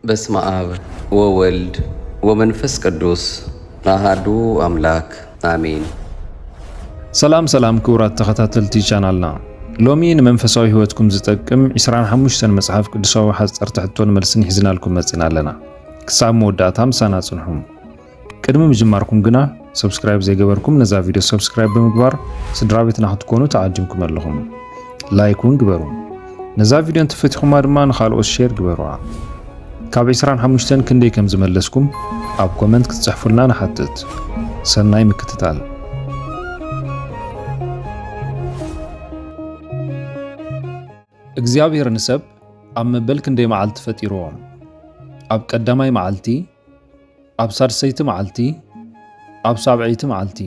በስመ አብ ወወልድ ወመንፈስ ቅዱስ አሐዱ አምላክ አሜን። ሰላም ክቡራት ተኸታተልቲ ቻናልና ሎሚ ንመንፈሳዊ ህይወትኩም ዝጠቅም 25 መጽሐፍ ቅዱሳዊ ሓጸርቲ ሕቶን መልስን ሒዝናልኩም መጽና ኣለና። ክሳብ መወዳእታ ምሳና ጽንሑ። ቅድሚ ምጅማርኩም ግና ሰብስክራይብ ዘይገበርኩም ነዛ ቪድዮ ሰብስክራይብ ብምግባር ስድራቤትና ክትኮኑ ተዓጅምኩም ኣለኹም። ላይክውን ግበሩ። ነዛ ቪድዮ እንትፈትኹማ ድማ ንኻልኦት ሼር ግበሩዋ። ካብ 25 ክንደይ ከም ዝመለስኩም ኣብ ኮመንት ክትጽሕፉልና ንሓትት። ሰናይ ምክትታል። እግዚአብሔር ንሰብ ኣብ መበል ክንደይ መዓልቲ ፈጢሮም? ኣብ ቀዳማይ መዓልቲ፣ ኣብ ሳድሰይቲ መዓልቲ፣ ኣብ ሳብዐይቲ መዓልቲ።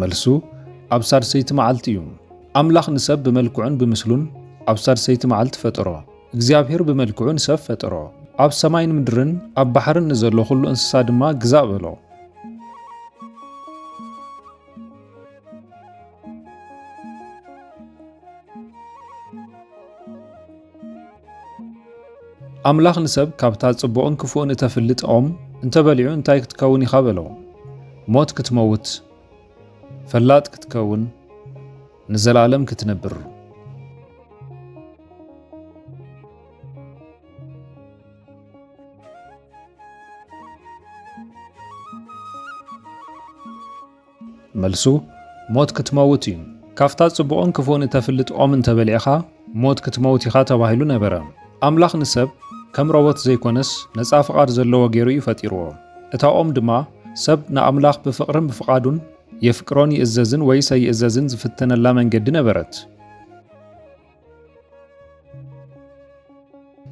መልሱ ኣብ ሳድሰይቲ መዓልቲ እዩ። ኣምላኽ ንሰብ ብመልክዑን ብምስሉን ኣብ ሳድሰይቲ መዓልቲ ፈጠሮ። እግዚአብሔር ብመልክዑ ንሰብ ፈጠሮ። ኣብ ሰማይን ምድርን ኣብ ባሕርን ንዘሎ ኩሉ እንስሳ ድማ ግዛእ በሎ። ኣምላኽ ንሰብ ካብታ ጽቡቕን ክፉእን እተፍልጥ ኦም እንተበሊዑ እንታይ ክትከውን ኢኻ በሎ። ሞት ክትመውት፣ ፈላጥ ክትከውን፣ ንዘላለም ክትነብር። መልሱ ሞት ክትመውት እዩ። ካፍታ ጽቡቕን ክፉእን እተፍልጥ ኦም እንተበሊዕኻ ሞት ክትመውት ኢኻ ተባሂሉ ነበረ። ኣምላኽ ንሰብ ከም ሮቦት ዘይኮነስ ነፃ ፍቓድ ዘለዎ ገይሩ እዩ ፈጢርዎ። እታ ኦም ድማ ሰብ ንኣምላኽ ብፍቕርን ብፍቓዱን የፍቅሮን ይእዘዝን ወይ ሰይእዘዝን ዝፍተነላ መንገዲ ነበረት።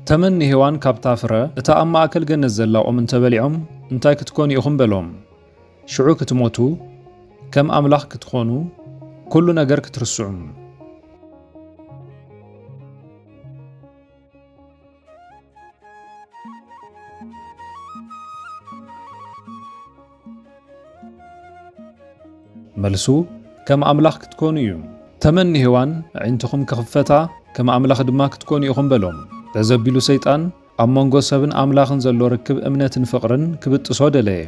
ተመኒ ሔዋን ካብታ ፍረ እታ ኣብ ማእከል ገነት ዘላ ኦም እንተበሊዖም እንታይ ክትኮኑ ኢኹም በሎም። ሽዑ ክትሞቱ፣ ከም ኣምላኽ ክትኾኑ፣ ኩሉ ነገር ክትርስዑ። መልሱ ከም ኣምላኽ ክትኮኑ እዩ። ተመኒ ሔዋን ኣዒንትኹም ክኽፈታ ከም ኣምላኽ ድማ ክትኮኑ ኢኹም በሎም። በዘቢሉ ሰይጣን ኣብ መንጎ ሰብን ኣምላኽን ዘሎ ርክብ እምነትን ፍቕርን ክብጥሶ ደለየ።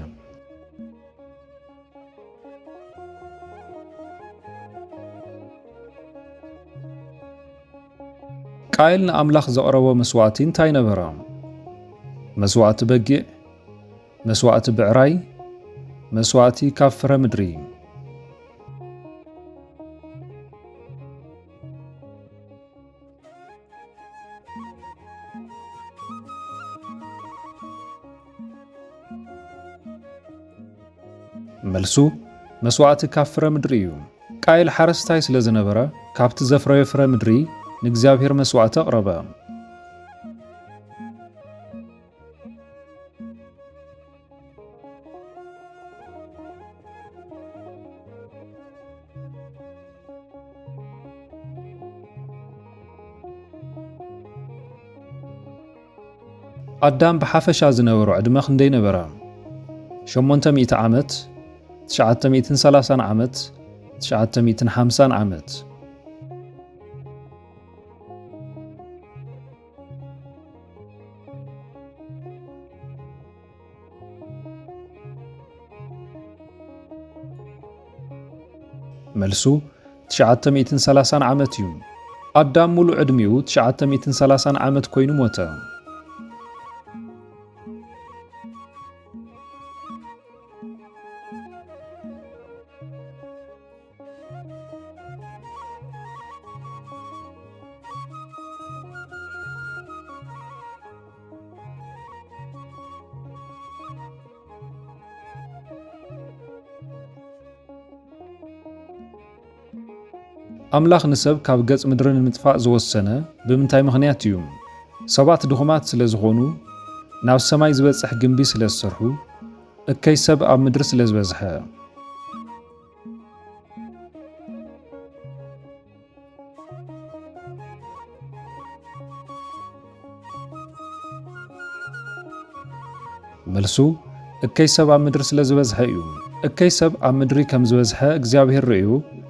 ቃየል ንኣምላኽ ዘቕረቦ መስዋዕቲ እንታይ ነበረ? መስዋዕቲ በጊዕ፣ መስዋዕቲ ብዕራይ፣ መስዋዕቲ ካብ ፍረ ምድሪ። መልሱ መስዋዕቲ ካብ ፍረ ምድሪ እዩ። ቃየል ሓረስታይ ስለ ዝነበረ ካብቲ ዘፍረዮ ፍረ ምድሪ ንእግዚአብሔር መስዋዕቲ ኣቕረበ። ኣዳም ብሓፈሻ ዝነበሮ ዕድመ ክንደይ ነበረ? 800 ዓመት፣ 930 ዓመት፣ 950 ዓመት። መልሱ 930 ዓመት እዩ። ኣዳም ሙሉእ ዕድሚኡ 930 ዓመት ኮይኑ ሞተ። ኣምላኽ ንሰብ ካብ ገጽ ምድሪ ንምጥፋእ ዝወሰነ ብምንታይ ምኽንያት እዩ? ሰባት ድኹማት ስለ ዝኾኑ፣ ናብ ሰማይ ዝበጽሕ ግንቢ ስለ ዝሰርሑ፣ እከይ ሰብ ኣብ ምድሪ ስለ ዝበዝሐ። መልሱ እከይ ሰብ ኣብ ምድሪ ስለ ዝበዝሐ እዩ። እከይ ሰብ ኣብ ምድሪ ከም ዝበዝሐ እግዚኣብሔር ርእዩ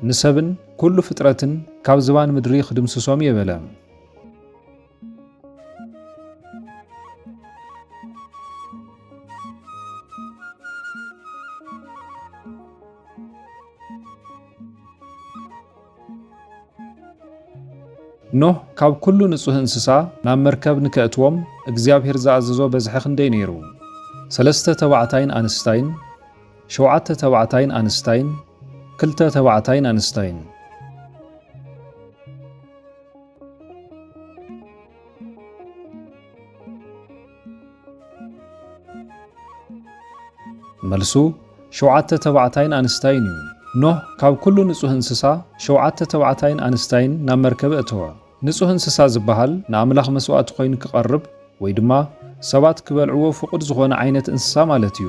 ንሰብን ኩሉ ፍጥረትን ካብ ዝባን ምድሪ ክድምስሶም የበለ። ኖህ ካብ ኩሉ ንጹህ እንስሳ ናብ መርከብ ንከእትዎም እግዚኣብሔር ዝኣዘዞ በዝሒ ክንደይ ነይሩ? 3 ተባዕታይን ኣንስታይን 7 ተባዕታይን ኣንስታይን 2 ተባዕታይን ኣንስታይን። መልሱ 7 ተባዕታይን ኣንስታይን እዩ። ኖህ ካብ ኩሉ ንጹህ እንስሳ 7 ተባዕታይን ኣንስታይን ናብ መርከብ እተወ። ንጹህ እንስሳ ዝበሃል ንኣምላኽ መስዋዕቲ ኮይኑ ክቐርብ ወይ ድማ ሰባት ክበልዕዎ ፍቑድ ዝኾነ ዓይነት እንስሳ ማለት እዩ።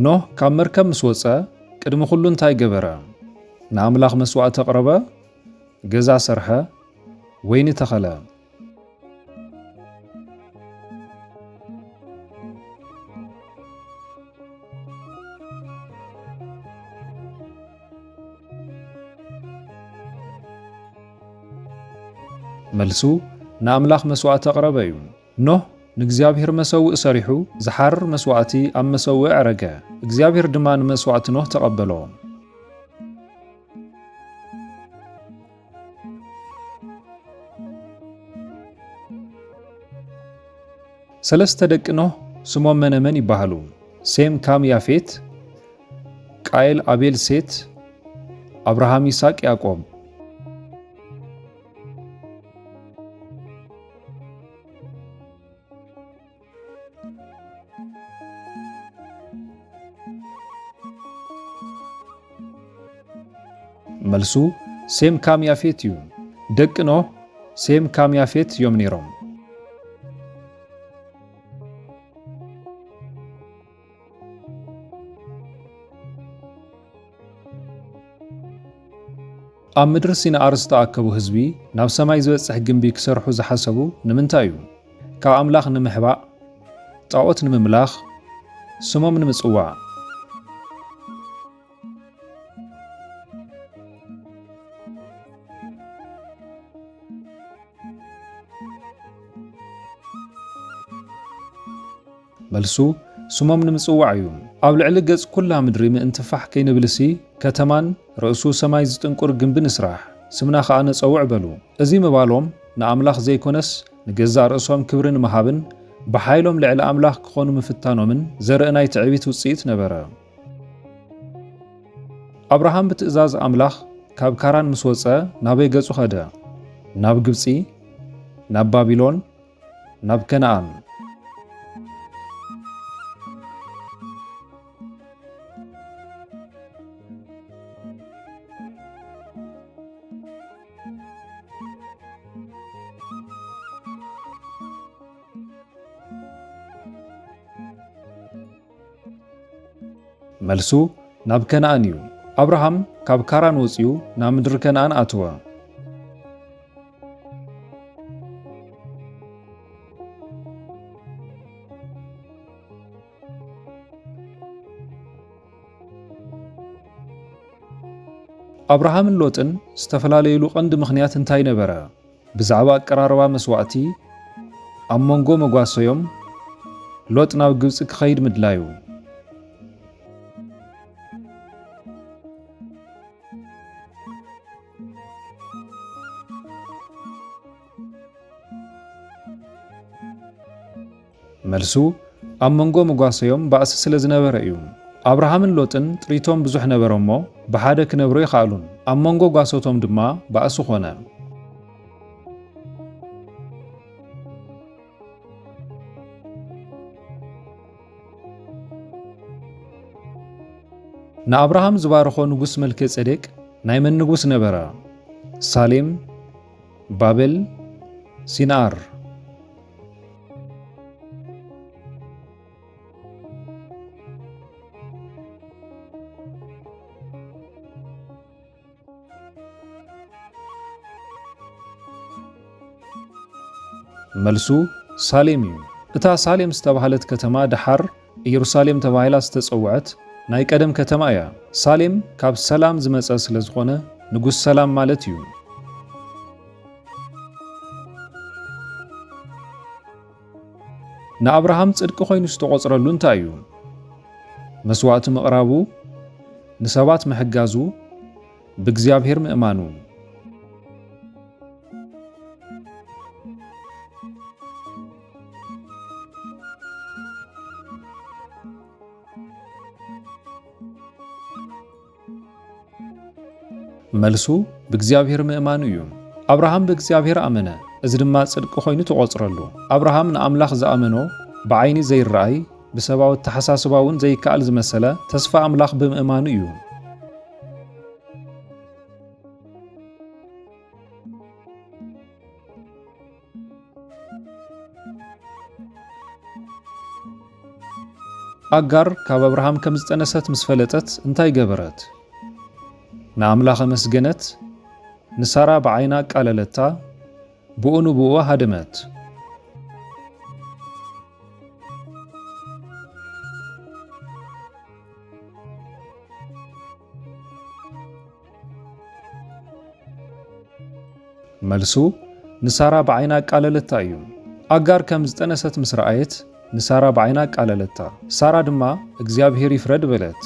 ኖህ ካብ መርከብ ምስ ወፀ ቅድሚ ኩሉ እንታይ ገበረ? ንኣምላኽ መስዋዕቲ ኣቕረበ፣ ገዛ ሰርሐ፣ ወይኒ ተኸለ። መልሱ ንኣምላኽ መስዋዕቲ ኣቕረበ እዩ። ኖህ ንእግዚኣብሔር መሰውእ ሰሪሑ ዝሓርር መስዋዕቲ ኣብ መሰውእ ኣረገ። እግዚአብሔር ድማ ንመስዋዕቲ ኖህ ተቐበሎ። ሰለስተ ደቂ ኖህ ስሞም መነመን ይባሃሉ? ሴም፣ ካም፣ ያፌት፣ ቃየል፣ አቤል፣ ሴት፣ አብርሃም፣ ይስሐቅ፣ ያዕቆብ። መልሱ ሴም፣ ካም፣ ያፌት እዩ። ደቂ ኖህ ሴም፣ ካም፣ ያፌት እዮም ነይሮም። ኣብ ምድሪ ሲናኣር ዝተኣከቡ ህዝቢ ናብ ሰማይ ዝበጽሕ ግንቢ ክሰርሑ ዝሓሰቡ ንምንታይ እዩ? ካብ ኣምላኽ ንምሕባእ፣ ጣዖት ንምምላኽ፣ ስሞም ንምጽዋዕ። መልሱ ስሞም ንምጽዋዕ እዩ። ኣብ ልዕሊ ገጽ ኩላ ምድሪ ምእንትፋሕ ከይንብልሲ ከተማን ርእሱ ሰማይ ዝጥንቁር ግንቢ ንስራሕ፣ ስምና ከዓ ነጸውዕ በሉ። እዚ ምባሎም ንኣምላኽ ዘይኮነስ ንገዛእ ርእሶም ክብሪ ንምሃብን ብሓይሎም ልዕሊ ኣምላኽ ክኾኑ ምፍታኖምን ዘርኢ ናይ ትዕቢት ውጽኢት ነበረ። ኣብርሃም ብትእዛዝ ኣምላኽ ካብ ካራን ምስ ወፀ ናበይ ገጹ ኸደ? ናብ ግብጺ፣ ናብ ባቢሎን፣ ናብ ከነኣን። መልሱ ናብ ከነኣን እዩ። ኣብርሃም ካብ ካራን ወፂኡ ናብ ምድሪ ከነኣን ኣተወ። ኣብርሃምን ሎጥን ዝተፈላልየሉ ቀንዲ ምኽንያት እንታይ ነበረ? ብዛዕባ ኣቀራርባ መስዋዕቲ፣ ኣብ መንጎ መጓሰዮም፣ ሎጥ ናብ ግብፂ ክኸይድ ምድላዩ። መልሱ ኣብ መንጎ መጓሰዮም ባእሲ ስለ ዝነበረ እዩ። ኣብርሃምን ሎጥን ጥሪቶም ብዙሕ ነበረ እሞ ብሓደ ክነብሩ ይኽኣሉን። ኣብ መንጎ ጓሶቶም ድማ ባእሲ ኾነ። ንኣብርሃም ዝባረኾ ንጉስ መልከ ጼዴቅ ናይ መን ንጉስ ነበረ? ሳሌም፣ ባብል ሲናር መልሱ ሳሌም እዩ። እታ ሳሌም ዝተባህለት ከተማ ድሓር ኢየሩሳሌም ተባሂላ ዝተጸውዐት ናይ ቀደም ከተማ እያ። ሳሌም ካብ ሰላም ዝመጸ ስለ ዝኾነ ንጉስ ሰላም ማለት እዩ። ንኣብርሃም ጽድቂ ኮይኑ ዝተቖጽረሉ እንታይ እዩ? መስዋዕቲ ምቕራቡ፣ ንሰባት ምሕጋዙ፣ ብእግዚአብሔር ምእማኑ። መልሱ ብእግዚአብሔር ምእማኑ እዩ። አብርሃም ብእግዚአብሔር አመነ፣ እዚ ድማ ጽድቂ ኮይኑ ተቖጽረሉ። አብርሃም ንኣምላኽ ዝኣመኖ ብዓይኒ ዘይረአይ ብሰባዊ ተሓሳስባ እውን ዘይከኣል ዝመሰለ ተስፋ ኣምላኽ ብምእማኑ እዩ። ኣጋር ካብ አብርሃም ከም ዝጠነሰት ምስ ፈለጠት እንታይ ገበረት? ንኣምላኽ መስገነት፣ ንሳራ ብዓይና ቃለለታ፣ ብኡ ንብኡ ሃደመት። መልሱ ንሳራ ብዓይና ቃለለታ እዩ። ኣጋር ከም ዝጠነሰት ምስ ረኣየት ንሳራ ብዓይና ቃለለታ፣ ሳራ ድማ እግዚአብሔር ይፍረድ በለት።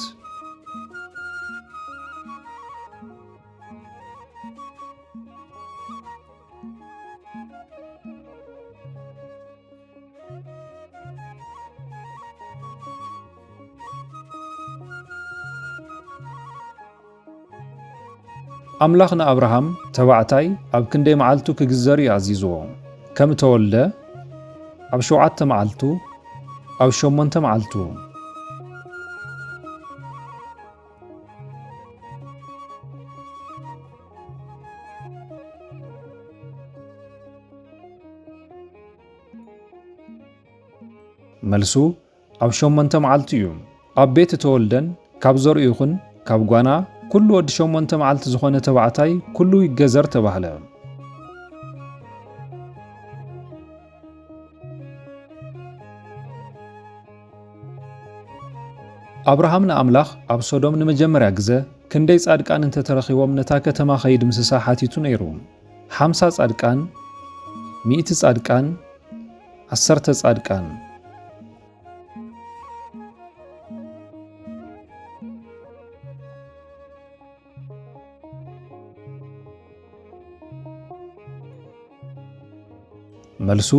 ኣምላኽ ንኣብርሃም ተባዕታይ ኣብ ክንደይ መዓልቱ ክግዘር እዩ ኣዚዝዎ። ከም ተወልደ ኣብ 7 መዓልቱ፣ ኣብ 8 መዓልቱ። መልሱ ኣብ 8 መዓልቱ እዩ። ኣብ ቤት ተወልደን ካብ ዘርኡ ይኹን ካብ ጓና ኩሉ ወዲ 8 መዓልቲ ዝኾነ ተባዕታይ ኩሉ ይገዘር ተባህለ። አብርሃም ንኣምላኽ ኣብ ሶዶም ንመጀመርያ ግዜ ክንደይ ጻድቃን እንተተረኺቦም ነታ ከተማ ከይድምስሳ ሓቲቱ ነይሩ። 50 ጻድቃን፣ 100 ጻድቃን፣ 10 ጻድቃን። መልሱ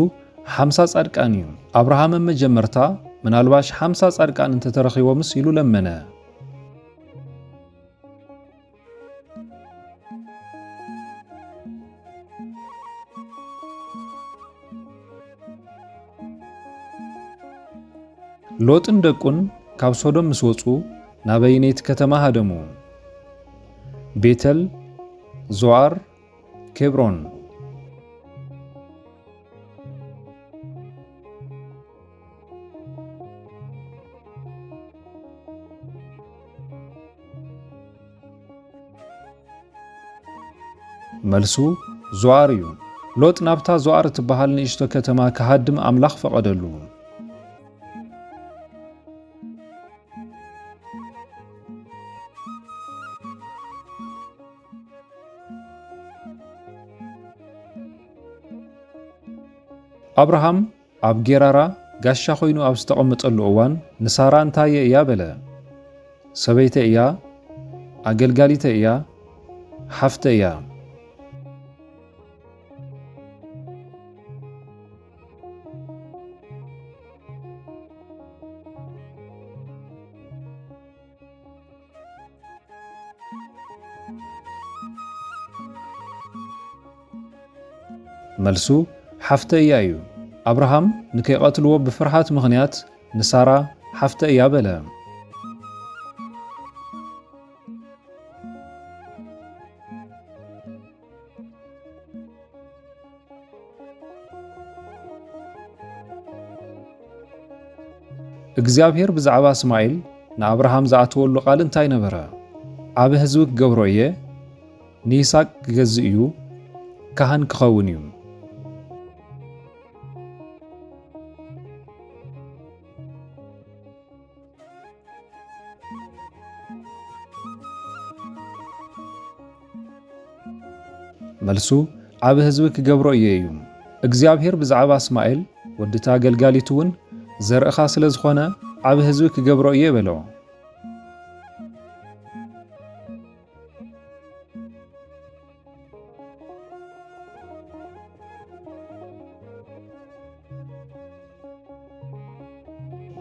50 ጻድቃን እዩ። አብርሃም መጀመርታ ምናልባሽ 50 ጻድቃን እንተተረኺቦምስ ኢሉ ለመነ። ሎጥን ደቁን ካብ ሶዶም ምስ ወፁ ናበይነይቲ ከተማ ሃደሙ። ቤተል፣ ዞዓር፣ ኬብሮን። መልሱ ዞዓር እዩ። ሎጥ ናብታ ዞዓር ትበሃል ንእሽቶ ከተማ ክሃድም ኣምላኽ ፈቐደሉ። አብርሃም ኣብ ጌራራ ጋሻ ኮይኑ ኣብ ዝተቐመጠሉ እዋን ንሳራ እንታይ እያ በለ? ሰበይተ እያ፣ ኣገልጋሊተ እያ፣ ሓፍተ እያ። መልሱ ሓፍተ እያ እዩ። አብርሃም ንከይቐትልዎ ብፍርሃት ምኽንያት ንሳራ ሓፍተ እያ በለ። እግዚአብሔር ብዛዕባ እስማኤል ንአብርሃም ዝኣተወሉ ቃል እንታይ ነበረ? ዓብ ህዝቢ ክገብሮ እየ፣ ንይስሐቅ ክገዝእ እዩ፣ ካህን ክኸውን እዩ። መልሱ ዓብ ህዝቢ ክገብሮ እየ እዩ። እግዚአብሔር ብዛዕባ እስማኤል ወድታ አገልጋሊቱ እውን ዘርእኻ ስለ ዝኾነ ዓብ ህዝቢ ክገብሮ እየ በሎ።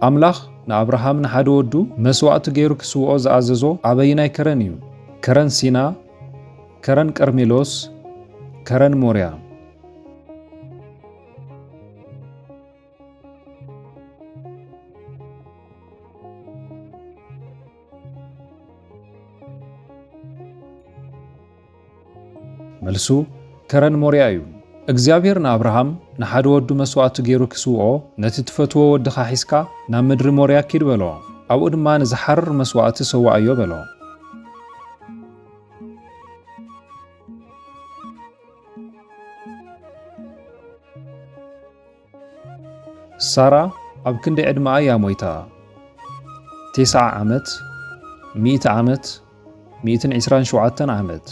ኣምላኽ ንኣብርሃም ንሓደ ወዱ መስዋዕቲ ገይሩ ክስውኦ ዝኣዘዞ ኣበይናይ ከረን እዩ? ከረን ሲና፣ ከረን ቀርሜሎስ፣ ከረን ሞርያ። መልሱ ከረን ሞርያ እዩ። እግዚአብሔር ንኣብርሃም ንሓደ ወዱ መስዋዕቲ ገይሩ ክስውኦ ነቲ ትፈትዎ ወድኻ ሒዝካ ናብ ምድሪ ሞርያ ኪድ በሎ። ኣብኡ ድማ ንዝሓርር መስዋዕቲ ሰዋዕዮ በሎ። ሳራ ኣብ ክንደይ ዕድማኣ እያ ሞይታ? 9 ዓመት፣ 100 ዓመት፣ 127 ዓመት።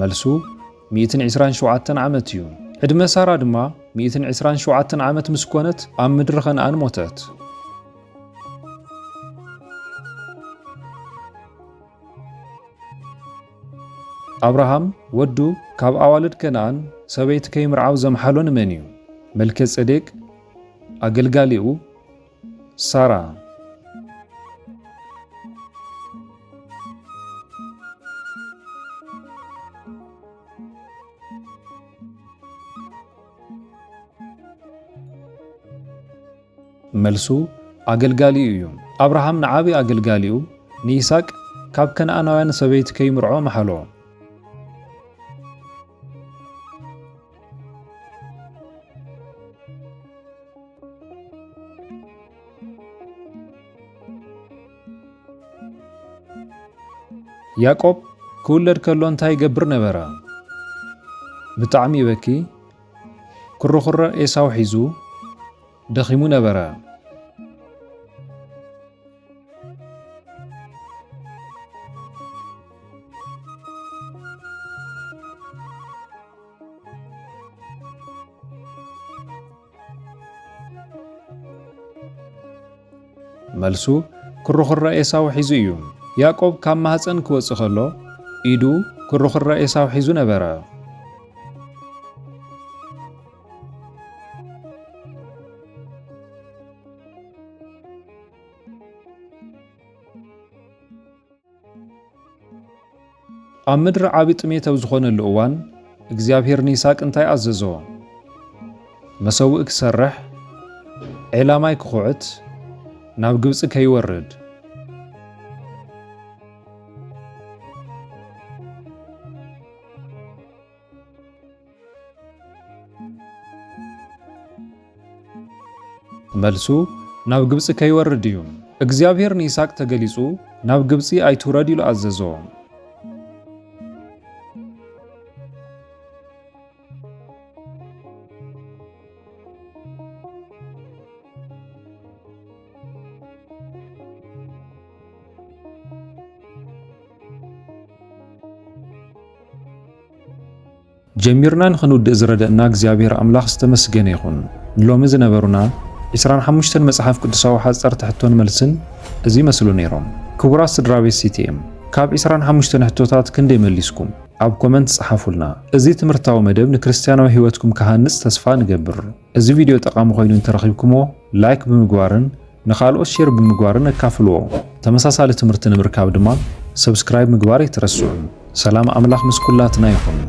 መልሱ 127 ዓመት እዩ። ዕድመ ሳራ ድማ 127 ዓመት ምስ ኮነት ኣብ ምድሪ ከነኣን ሞተት። ኣብርሃም ወዱ ካብ ኣዋልድ ከነኣን ሰበይቲ ከይምርዓው ዘምሓሎ ንመን እዩ? መልከ ጼዴቅ፣ ኣገልጋሊኡ፣ ሳራ። መልሱ ኣገልጋሊኡ እዩ። ኣብርሃም ንዓቢ ኣገልጋሊኡ ንይስሐቅ ካብ ከነኣናውያን ሰበይቲ ከይምርዖ መሓሎ። ያዕቆብ ክውለድ ከሎ እንታይ ይገብር ነበረ? ብጣዕሚ ይበኪ፣ ኩርኩረ ኤሳው ሒዙ ደኺሙ ነበረ። መልሱ ኩርኩረ ኤሳው ሒዙ እዩ። ያዕቆብ ካብ ማህፀን ክወፅእ ከሎ ኢዱ ኩርኩረ ኤሳው ሒዙ ነበረ። ኣብ ምድሪ ዓቢ ጥሜት ኣብ ዝኾነሉ እዋን እግዚአብሔር ንይስሐቅ እንታይ ኣዘዞ? መሰውእ ክሰርሕ፣ ዒላማይ ክኹዕት፣ ናብ ግብፂ ከይወርድ። መልሱ ናብ ግብፂ ከይወርድ እዩ። እግዚአብሔር ንይስሐቅ ተገሊጹ ናብ ግብፂ ኣይትውረድ ኢሉ ኣዘዞ። ጀሚርና ንኽንውድእ ዝረደእና እግዚአብሔር ኣምላኽ ዝተመስገነ ይኹን። ንሎሚ ዝነበሩና 25 መጽሓፍ ቅዱሳዊ ሓጸርቲ ሕቶን መልስን እዚ መስሉ ነይሮም። ክቡራት ስድራቤት ሲቲኤም ካብ 25 ሕቶታት ክንደይ መሊስኩም? ኣብ ኮመንት ጸሓፉልና። እዚ ትምህርታዊ መደብ ንክርስቲያናዊ ህይወትኩም ከሃንጽ ተስፋ ንገብር። እዚ ቪድዮ ጠቃሚ ኮይኑ እንተረኺብኩሞ ላይክ ብምግባርን ንኻልኦት ሼር ብምግባርን ኣካፍልዎ። ተመሳሳሊ ትምህርቲ ንምርካብ ድማ ሰብስክራይብ ምግባር ኣይትረስዑ። ሰላም ኣምላኽ ምስ ኩላትና ይኹን።